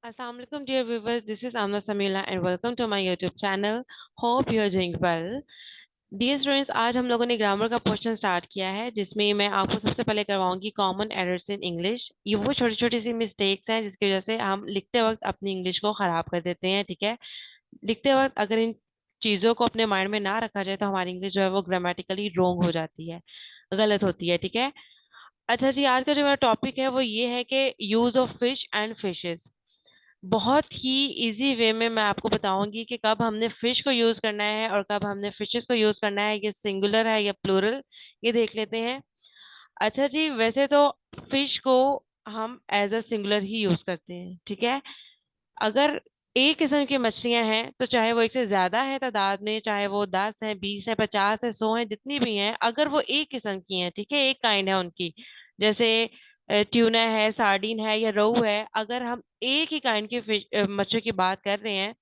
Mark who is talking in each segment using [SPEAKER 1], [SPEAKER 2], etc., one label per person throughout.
[SPEAKER 1] Assalamualaikum dear viewers, this is Amna Samila and welcome to my YouTube channel. Hope you are doing well. Dear students, आज हम लोगों ने grammar का portion start किया है जिसमें मैं आपको सबसे पहले करवाऊंगी कॉमन एरर्स इन इंग्लिश। ये वो छोटी छोटी सी मिस्टेक्स हैं जिसकी वजह से हम लिखते वक्त अपनी इंग्लिश को खराब कर देते हैं। ठीक है, लिखते वक्त अगर इन चीज़ों को अपने माइंड में ना रखा जाए तो हमारी इंग्लिश जो है वो ग्रामेटिकली रोंग हो जाती है, गलत होती है। ठीक है, अच्छा जी, आज का जो मेरा टॉपिक है वो ये है कि use of fish and fishes. बहुत ही इजी वे में मैं आपको बताऊंगी कि कब हमने फिश को यूज करना है और कब हमने फिशेस को यूज करना है। ये सिंगुलर है या प्लूरल, ये देख लेते हैं। अच्छा जी, वैसे तो फिश को हम एज अ सिंगुलर ही यूज करते हैं। ठीक है, अगर एक किस्म की मछलियां हैं तो चाहे वो एक से ज्यादा है तादाद में, चाहे वो 10 है, 20 है, 50 है, 100 है, जितनी भी हैं, अगर वो एक किस्म की हैं, ठीक है, एक काइंड है उनकी, जैसे ट्यूना है, सार्डिन है या रोहू है, अगर हम एक ही काइंड की फिश मछली की बात कर रहे हैं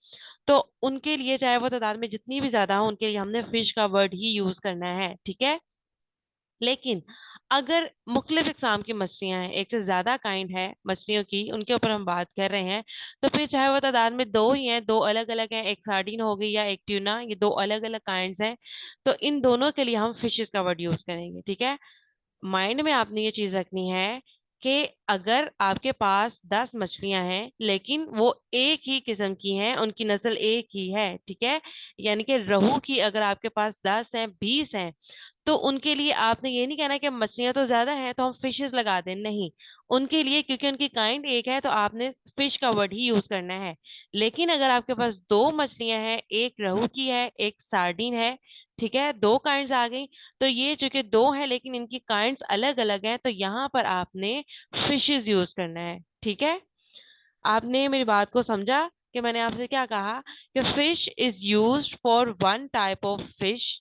[SPEAKER 1] तो उनके लिए चाहे वो तादाद में जितनी भी ज्यादा हो, उनके लिए हमने फिश का वर्ड ही यूज करना है। ठीक है, लेकिन अगर मुख्तलिफ इकसाम की मछलियां हैं, एक से ज्यादा काइंड है मछलियों की, उनके ऊपर हम बात कर रहे हैं, तो फिर चाहे वो तादाद में दो ही हैं, दो अलग अलग हैं, एक सार्डिन हो गई या एक ट्यूना, ये दो अलग अलग काइंड्स हैं, तो इन दोनों के लिए हम फिशेस का वर्ड यूज करेंगे। ठीक है, माइंड में आपने ये चीज रखनी है कि अगर आपके पास 10 मछलियां हैं लेकिन वो एक ही किस्म की हैं, उनकी नस्ल एक ही है, ठीक है, यानी कि रोहू की अगर आपके पास 10 हैं, 20 हैं, तो उनके लिए आपने ये नहीं कहना कि मछलियां तो ज्यादा हैं तो हम फिशेस लगा दें, नहीं। उनके लिए क्योंकि उनकी काइंड एक है तो आपने फिश का वर्ड ही यूज करना है। लेकिन अगर आपके पास दो मछलियां हैं, एक रोहू की है, एक सार्डिन है, ठीक है, दो काइंड्स आ गई, तो ये चूंकि दो हैं लेकिन इनकी काइंड्स अलग अलग हैं, तो यहाँ पर आपने फिशेस यूज करना है। ठीक है, आपने मेरी बात को समझा कि मैंने आपसे क्या कहा कि fish is used for one type of fish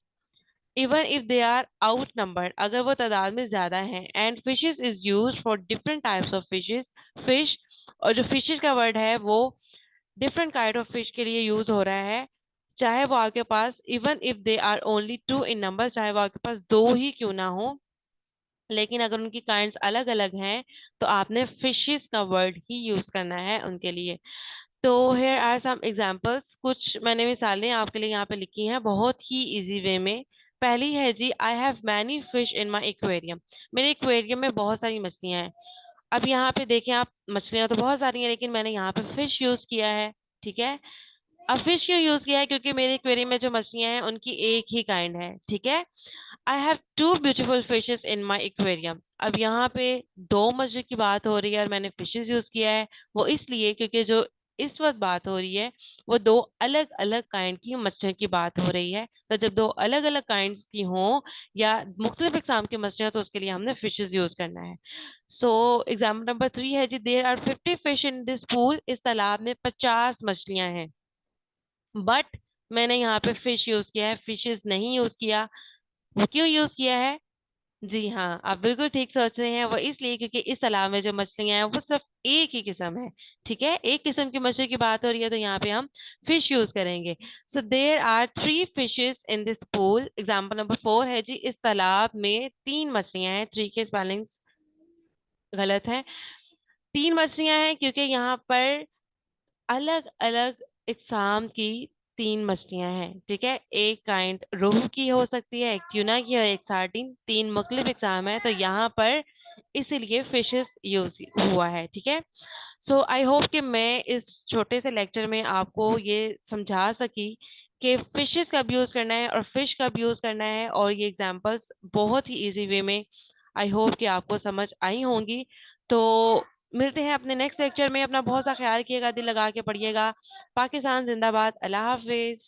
[SPEAKER 1] even if they are outnumbered, अगर वो तादाद में ज्यादा हैं, and fishes is use for different types of fishes, fish, और जो फिशेस का वर्ड है वो डिफरेंट काइंड ऑफ फिश के लिए यूज हो रहा है, चाहे वो आपके पास even if they are only two in number, चाहे वो आपके पास दो ही क्यों ना हो, लेकिन अगर उनकी काइंड्स अलग अलग हैं तो आपने फिशेस का वर्ड ही यूज करना है उनके लिए। तो हेयर आर सम एग्जांपल्स, कुछ मैंने मिसालें आपके लिए यहाँ पे लिखी हैं बहुत ही इजी वे में। पहली है जी, I have many fish in my aquarium. मेरे एक्वेरियम में बहुत सारी मछलियां हैं। अब यहाँ पे देखें आप, मछलियां तो बहुत सारी हैं लेकिन मैंने यहाँ पे फिश यूज किया है। ठीक है, अब फिश क्यों यूज किया है, क्योंकि मेरे एक्वेरियम में जो मछलियां हैं उनकी एक ही काइंड है। ठीक है, I have two beautiful fishes in my aquarium. अब यहाँ पे दो मछली की बात हो रही है और मैंने फिशेस यूज किया है, वो इसलिए क्योंकि जो इस वक्त बात हो रही है वो दो अलग अलग काइंड की मछलियों की बात हो रही है। तो जब दो अलग अलग काइंड्स की हों या मुख्तलिफ इकसाम की मछलियां, तो उसके लिए हमने फिशेस यूज करना है। सो एग्जाम्पल नंबर 3 है जी, there are 50 fish in this pool. इस तालाब में 50 मछलियां हैं, बट मैंने यहाँ पे फिश यूज किया है, फिशेस नहीं यूज किया। वो क्यों यूज किया है? जी हाँ, आप बिल्कुल ठीक सोच रहे हैं, वो इसलिए क्योंकि इस तालाब में जो मछलियां हैं वो सिर्फ एक ही किस्म है। ठीक है, एक किस्म की मछली की बात हो रही है तो यहाँ पे हम फिश यूज करेंगे। So there are 3 fishes in this pool. Example number 4 है जी, इस तालाब में 3 मछलियां हैं। 3 के स्पेलिंग्स गलत है, 3 मछलियां हैं क्योंकि यहाँ पर अलग अलग इकसाम की 3 मछलियां हैं। ठीक है, एक काइंड रोहू की हो सकती है, एक ट्यूना की और एक सार्डिन, 3 मुख्तलिफ इकसाम है, तो यहाँ पर इसीलिए फिशेस यूज हुआ है। ठीक है, सो आई होप कि मैं इस छोटे से लेक्चर में आपको ये समझा सकी कि फिशेस कब यूज करना है और फिश कब यूज करना है, और ये एग्जांपल्स बहुत ही इजी वे में आई होप कि आपको समझ आई होंगी। तो मिलते हैं अपने नेक्स्ट लेक्चर में। अपना बहुत सा ख्याल रखिएगा, दिल लगा के पढ़िएगा। पाकिस्तान जिंदाबाद, अल्लाह हाफिज।